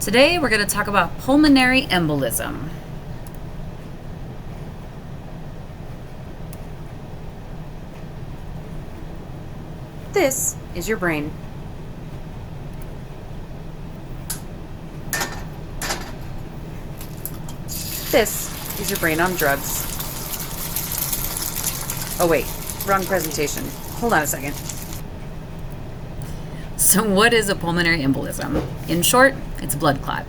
Today we're going to talk about pulmonary embolism. This is your brain. This is your brain on drugs. Oh wait, wrong presentation. Hold on a second. So what is a pulmonary embolism? In short, it's a blood clot.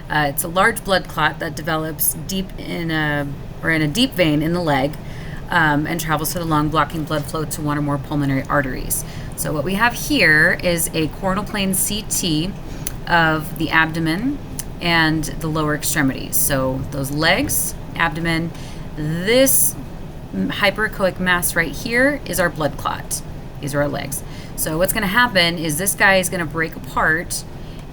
It's a large blood clot that develops deep in a deep vein in the leg and travels to the lung, blocking blood flow to one or more pulmonary arteries. So what we have here is a coronal plane CT of the abdomen and the lower extremities. So those legs, abdomen, this hyperechoic mass right here is our blood clot. These are our legs. So what's going to happen is this guy is going to break apart,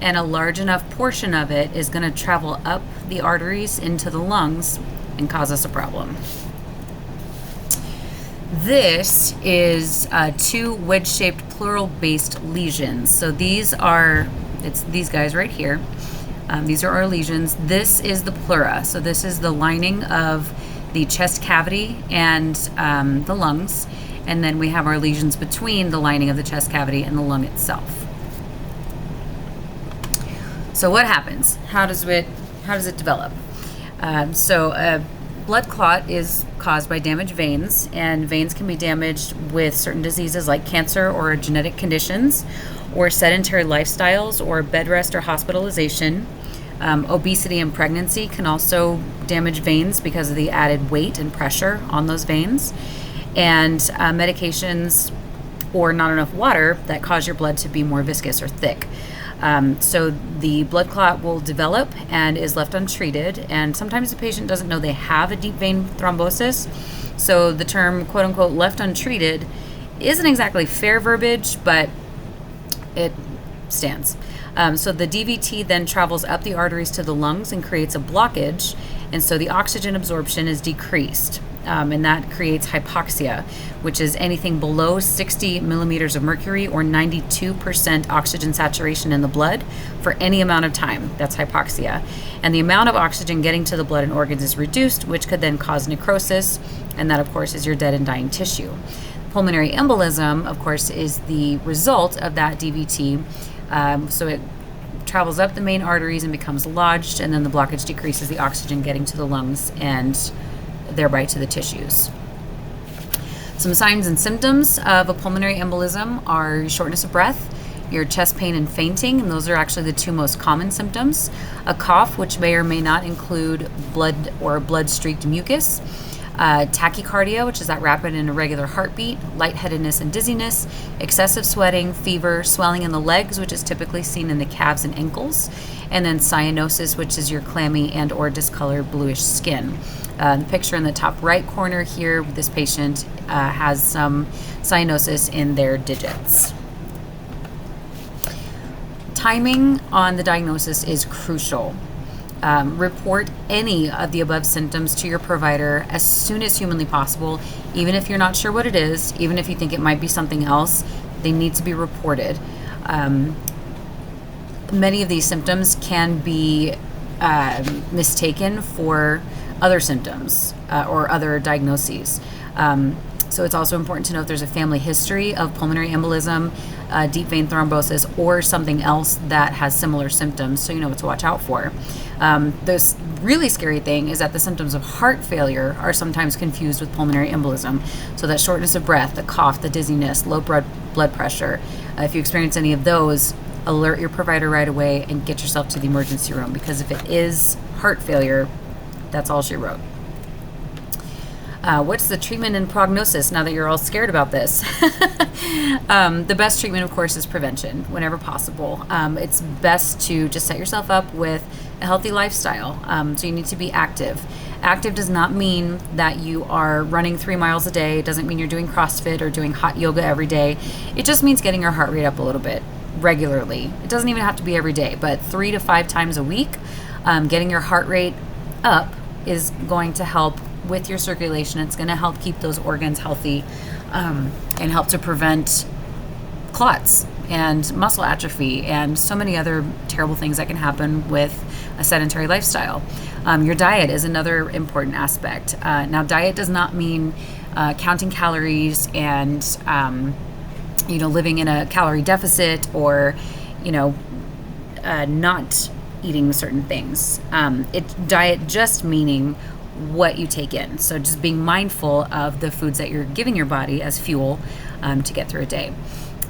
and a large enough portion of it is going to travel up the arteries into the lungs and cause us a problem. This is two wedge-shaped pleural-based lesions. So it's these guys right here. These are our lesions. This is the pleura. So this is the lining of the chest cavity and the lungs. And then we have our lesions between the lining of the chest cavity and the lung itself. So what happens? How does it develop? So a blood clot is caused by damaged veins, and veins can be damaged with certain diseases like cancer or genetic conditions, or sedentary lifestyles, or bed rest or hospitalization. Obesity and pregnancy can also damage veins because of the added weight and pressure on those veins. And medications or not enough water that cause your blood to be more viscous or thick. So the blood clot will develop and is left untreated, and sometimes the patient doesn't know they have a deep vein thrombosis. So the term quote unquote left untreated isn't exactly fair verbiage, but it stands. So the DVT then travels up the arteries to the lungs and creates a blockage, and so the oxygen absorption is decreased. And that creates hypoxia, which is anything below 60 millimeters of mercury or 92% oxygen saturation in the blood for any amount of time. That's hypoxia. And the amount of oxygen getting to the blood and organs is reduced, which could then cause necrosis, and that, of course, is your dead and dying tissue. Pulmonary embolism, of course, is the result of that DVT. So it travels up the main arteries and becomes lodged, and then the blockage decreases the oxygen getting to the lungs and thereby to the tissues. Some signs and symptoms of a pulmonary embolism are shortness of breath, your chest pain and fainting, and those are actually the two most common symptoms. A cough, which may or may not include blood or blood-streaked mucus. Tachycardia, which is that rapid and irregular heartbeat, lightheadedness and dizziness, excessive sweating, fever, swelling in the legs, which is typically seen in the calves and ankles, and then cyanosis, which is your clammy and or discolored bluish skin. The picture in the top right corner here, this patient has some cyanosis in their digits. Timing on the diagnosis is crucial. Report any of the above symptoms to your provider as soon as humanly possible, even if you're not sure what it is, even if you think it might be something else, they need to be reported. Many of these symptoms can be mistaken for other symptoms or other diagnoses. So it's also important to know if there's a family history of pulmonary embolism, deep vein thrombosis, or something else that has similar symptoms, so you know what to watch out for. This really scary thing is that the symptoms of heart failure are sometimes confused with pulmonary embolism. So that shortness of breath, the cough, the dizziness, low blood pressure. If you experience any of those, alert your provider right away and get yourself to the emergency room, because if it is heart failure, that's all she wrote. What's the treatment and prognosis now that you're all scared about this? The best treatment, of course, is prevention whenever possible. It's best to just set yourself up with a healthy lifestyle. So you need to be active. Active does not mean that you are running 3 miles a day. It doesn't mean you're doing CrossFit or doing hot yoga every day. It just means getting your heart rate up a little bit regularly. It doesn't even have to be every day, but 3 to 5 times a week. Getting your heart rate up is going to help with your circulation. It's going to help keep those organs healthy and help to prevent clots and muscle atrophy and so many other terrible things that can happen with a sedentary lifestyle. Your diet is another important aspect. Now, diet does not mean counting calories and living in a calorie deficit or not eating certain things. Diet just meaning what you take in. So just being mindful of the foods that you're giving your body as fuel to get through a day.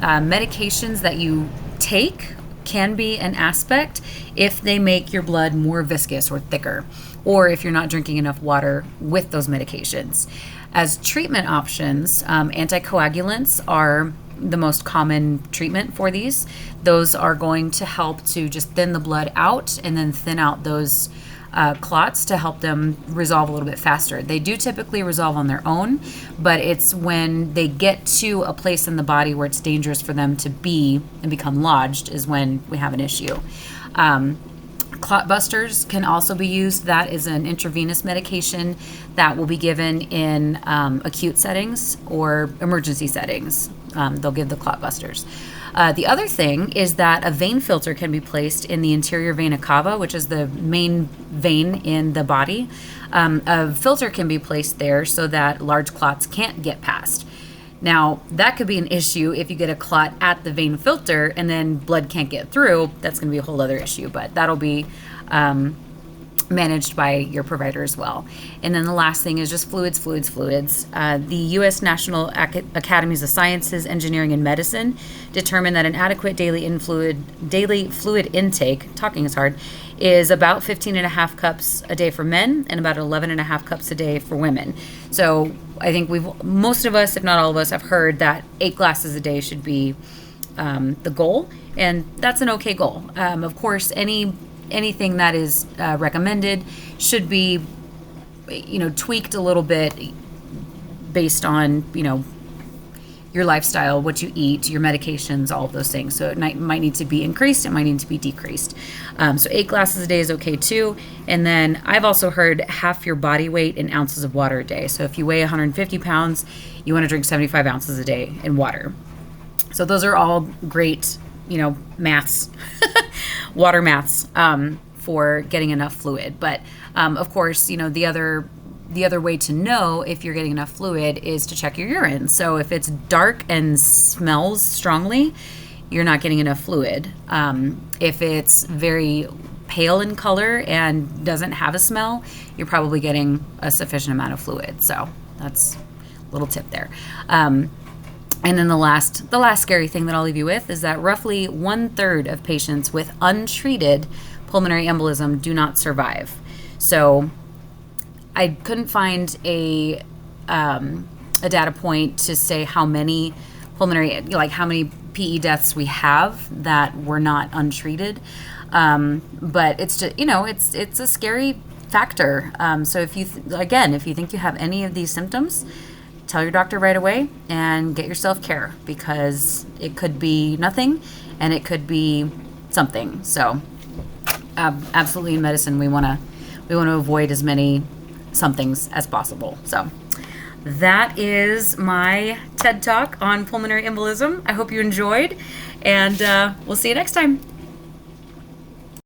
Medications that you take can be an aspect if they make your blood more viscous or thicker, or if you're not drinking enough water with those medications. As treatment options, anticoagulants are the most common treatment for these. Those are going to help to just thin the blood out and then thin out those clots to help them resolve a little bit faster. They do typically resolve on their own, but it's when they get to a place in the body where it's dangerous for them to be and become lodged is when we have an issue. Clot busters can also be used. That is an intravenous medication that will be given in acute settings or emergency settings. They'll give the clot busters. The other thing is that a vein filter can be placed in the interior vena cava, which is the main vein in the body. A filter can be placed there so that large clots can't get past. Now, that could be an issue if you get a clot at the vein filter and then blood can't get through. That's going to be a whole other issue, but that'll be managed by your provider as well. And then the last thing is just fluids. The U.S. National Academies of Sciences, Engineering, and Medicine determined that an adequate daily fluid intake, talking is hard, is about 15.5 cups a day for men and about 11.5 cups a day for women. So I think most of us, if not all of us, have heard that 8 glasses a day should be the goal, and that's an okay goal. Of course, anything that is recommended should be, tweaked a little bit based on, your lifestyle, what you eat, your medications, all of those things. So it might need to be increased, it might need to be decreased. So 8 glasses a day is okay too. And then I've also heard half your body weight in ounces of water a day. So if you weigh 150 pounds, you want to drink 75 ounces a day in water. So those are all great, maths, water maths, for getting enough fluid. But of course, the other way to know if you're getting enough fluid is to check your urine. So if it's dark and smells strongly, you're not getting enough fluid. If it's very pale in color and doesn't have a smell, you're probably getting a sufficient amount of fluid. So that's a little tip there. And then the last scary thing that I'll leave you with is that roughly 1/3 of patients with untreated pulmonary embolism do not survive. So I couldn't find a data point to say how many how many PE deaths we have that were not untreated. But it's just, it's a scary factor. So if you think you have any of these symptoms, tell your doctor right away and get yourself care, because it could be nothing and it could be something. So absolutely, in medicine, we want to avoid as many somethings as possible. So that is my TED Talk on pulmonary embolism. I hope you enjoyed, and we'll see you next time.